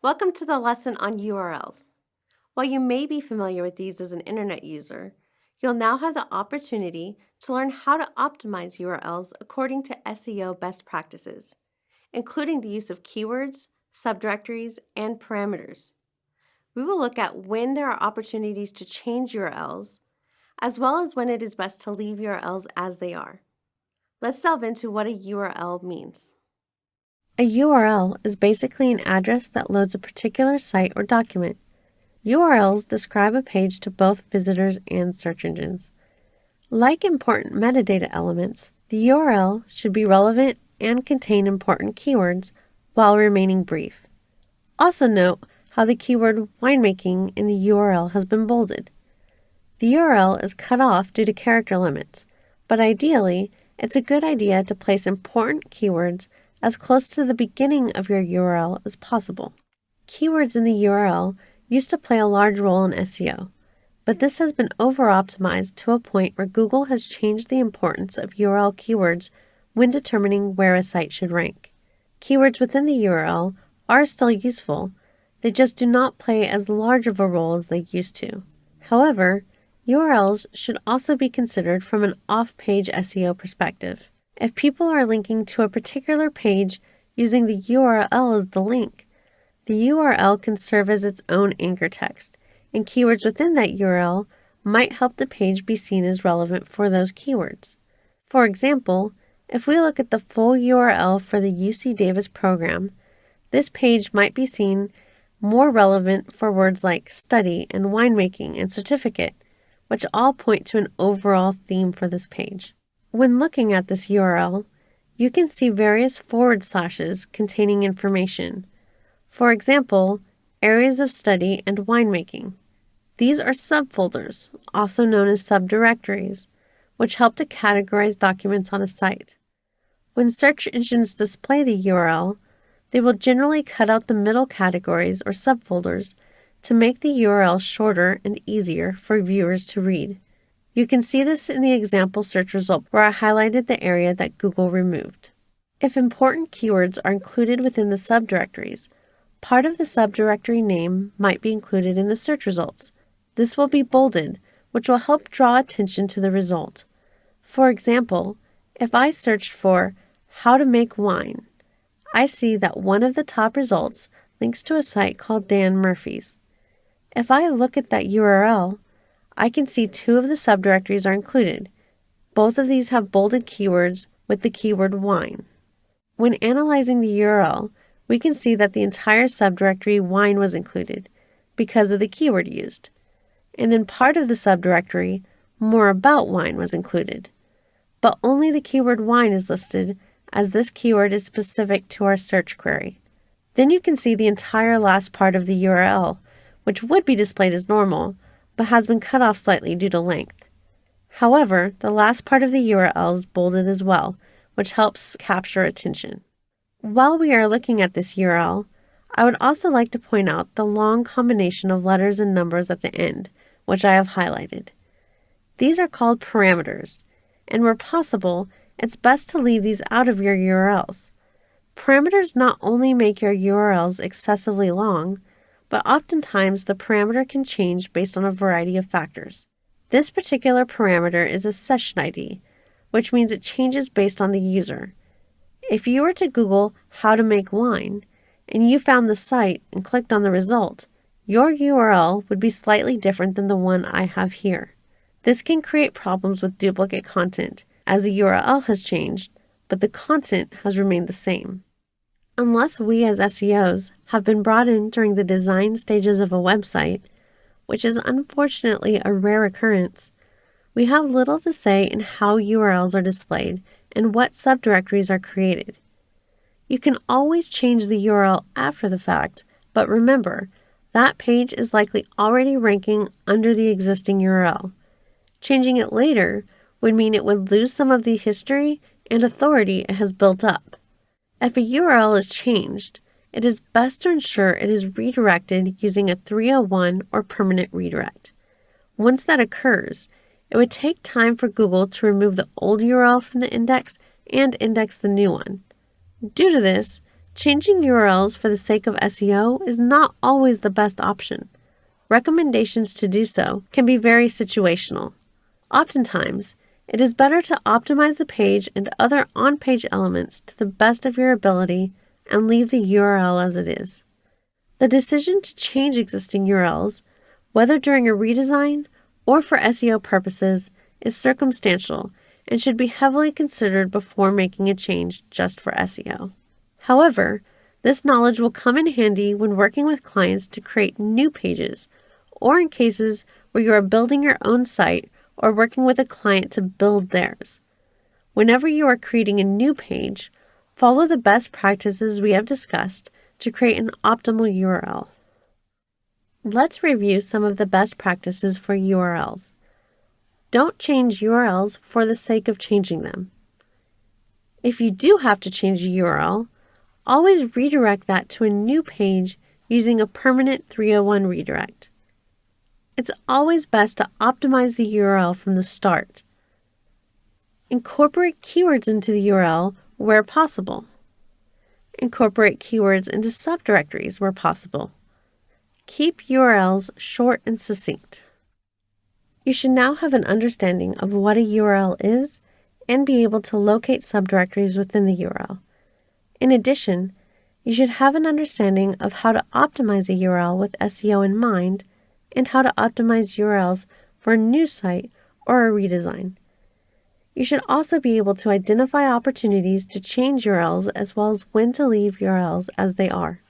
Welcome to the lesson on URLs. While you may be familiar with these as an internet user, you'll now have the opportunity to learn how to optimize URLs according to SEO best practices, including the use of keywords, subdirectories, and parameters. We will look at when there are opportunities to change URLs, as well as when it is best to leave URLs as they are. Let's delve into what a URL means. A URL is basically an address that loads a particular site or document. URLs describe a page to both visitors and search engines. Like important metadata elements, the URL should be relevant and contain important keywords while remaining brief. Also note how the keyword winemaking in the URL has been bolded. The URL is cut off due to character limits, but ideally, it's a good idea to place important keywords as close to the beginning of your URL as possible. Keywords in the URL used to play a large role in SEO, but this has been over-optimized to a point where Google has changed the importance of URL keywords when determining where a site should rank. Keywords within the URL are still useful, they just do not play as large of a role as they used to. However, URLs should also be considered from an off-page SEO perspective. If people are linking to a particular page using the URL as the link, the URL can serve as its own anchor text, and keywords within that URL might help the page be seen as relevant for those keywords. For example, if we look at the full URL for the UC Davis program, this page might be seen more relevant for words like study and winemaking and certificate, which all point to an overall theme for this page. When looking at this URL, you can see various forward slashes containing information. For example, areas of study and winemaking. These are subfolders, also known as subdirectories, which help to categorize documents on a site. When search engines display the URL, they will generally cut out the middle categories or subfolders to make the URL shorter and easier for viewers to read. You can see this in the example search result where I highlighted the area that Google removed. If important keywords are included within the subdirectories, part of the subdirectory name might be included in the search results. This will be bolded, which will help draw attention to the result. For example, if I searched for how to make wine, I see that one of the top results links to a site called Dan Murphy's. If I look at that URL, I can see two of the subdirectories are included. Both of these have bolded keywords with the keyword wine. When analyzing the URL, we can see that the entire subdirectory wine was included because of the keyword used. And then part of the subdirectory, more about wine, was included. But only the keyword wine is listed as this keyword is specific to our search query. Then you can see the entire last part of the URL, which would be displayed as normal, but has been cut off slightly due to length. However, the last part of the URL is bolded as well, which helps capture attention. While we are looking at this URL, I would also like to point out the long combination of letters and numbers at the end, which I have highlighted. These are called parameters, and where possible, it's best to leave these out of your URLs. Parameters not only make your URLs excessively long, but oftentimes the parameter can change based on a variety of factors. This particular parameter is a session ID, which means it changes based on the user. If you were to Google how to make wine, and you found the site and clicked on the result, your URL would be slightly different than the one I have here. This can create problems with duplicate content, as the URL has changed, but the content has remained the same. Unless we as SEOs have been brought in during the design stages of a website, which is unfortunately a rare occurrence, we have little to say in how URLs are displayed and what subdirectories are created. You can always change the URL after the fact, but remember, that page is likely already ranking under the existing URL. Changing it later would mean it would lose some of the history and authority it has built up. If a URL is changed, it is best to ensure it is redirected using a 301 or permanent redirect. Once that occurs, it would take time for Google to remove the old URL from the index and index the new one. Due to this, Changing URLs for the sake of SEO is not always the best option. Recommendations to do so can be very situational. Oftentimes, it is better to optimize the page and other on-page elements to the best of your ability and leave the URL as it is. The decision to change existing URLs, whether during a redesign or for SEO purposes, is circumstantial and should be heavily considered before making a change just for SEO. However, this knowledge will come in handy when working with clients to create new pages, or in cases where you are building your own site or working with a client to build theirs. Whenever you are creating a new page, follow the best practices we have discussed to create an optimal URL. Let's review some of the best practices for URLs. Don't change URLs for the sake of changing them. If you do have to change a URL, always redirect that to a new page using a permanent 301 redirect. It's always best to optimize the URL from the start. Incorporate keywords into the URL where possible. Incorporate keywords into subdirectories where possible. Keep URLs short and succinct. You should now have an understanding of what a URL is and be able to locate subdirectories within the URL. In addition, you should have an understanding of how to optimize a URL with SEO in mind and how to optimize URLs for a new site or a redesign. You should also be able to identify opportunities to change URLs as well as when to leave URLs as they are.